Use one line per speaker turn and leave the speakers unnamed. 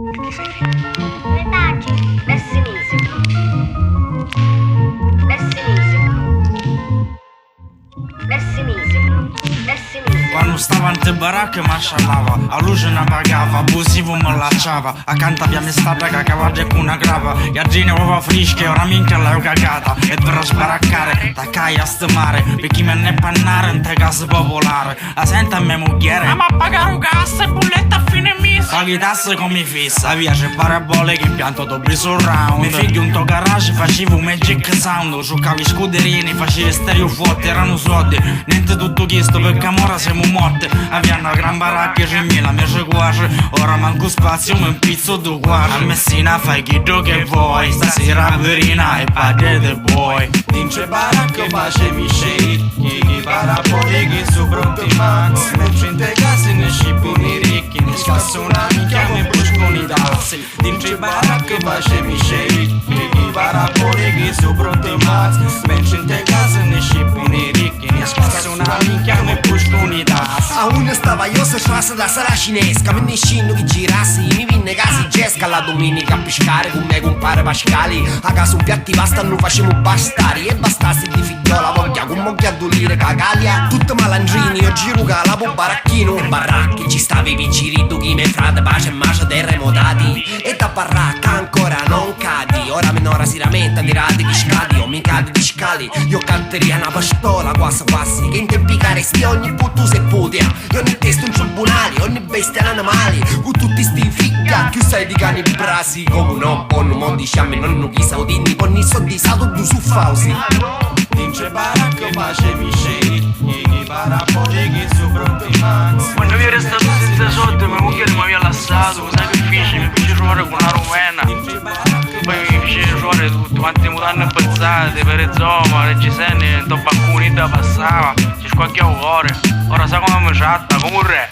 Messinissimo. Messinissimo. Messinissimo.
Quando stava ante baracche masciallava, a luce ne pagava, abusivo me lasciava, accanto a mia stata che cavava con una grava, gaggine uova fresche, ora minchia l'ho cagata, e per sbaraccare, da caia a stemare, per chi me ne pannare in te casa popolare, la senta a mia moglie, ma pagare un gas e bolletta a fine mese, paghi tasse come fissa, via c'è parabole che impianto dopo sul round, mi figlio un tuo garage, facevo un magic sound, giocavi scuderini, facevi stereo forte, erano soldi, niente tutto chiesto perché ora siamo morti, abbiamo una gran baracca, 5.000 mesi quasi, ora manco spazio, ma un pizzo tu quasi, a Messina fai chi tu che vuoi, stasera verina e padete vuoi.
Dintre baracca facemi shade, chi parabole che su pronti max, mentre in te case ne sciponi ricchi, ne scasso una minchia me brusconi i tassi. Dintre baracca facemi shade, chi parabole che su pronti max, mentre in te case ne sciponi ricchi, ne scasso una minchia me brusconi i tassi.
A uno stava io se trasa da sala cinesca, me ne scendo che girassi, mi vinne casi gesca la domenica a pescare con me compare Pascali, a casa un piatti pasta non facciamo bastari, e bastassi di figliola voglia con moglia a dolire cagalia, tutte malandrini, io giro calabo baracchino, baracchi ci stavi vicini tu chi me frate pace e macia terremotati, e da baracca ancora non cadi, ora menora si lamenta di rati di scadi, o mi cadi di scali, io canteria una pistola quasi quasi, che in te piccare spia ogni putto se putia, io ogni testo in tribunali, ogni bestia in animali, con tutti sti figlia, che sai di cani brasi, come un buon mo diciamo non chi saudini, ponni soldi saldo du su fausi.
Dintre baracca facemi shade, chi parabole che su pronti max.
Quando io ero stato senza soldi, mia moglie mi aveva lasciato, sacrifici, mi fece giocare con una romena, poi mi fece giocare tutti quanti mutanne impezzate, per il zoma, le gisenne, in banconi da passava, ci squacchiavo cuore, ora sa come mi chatta, come un re.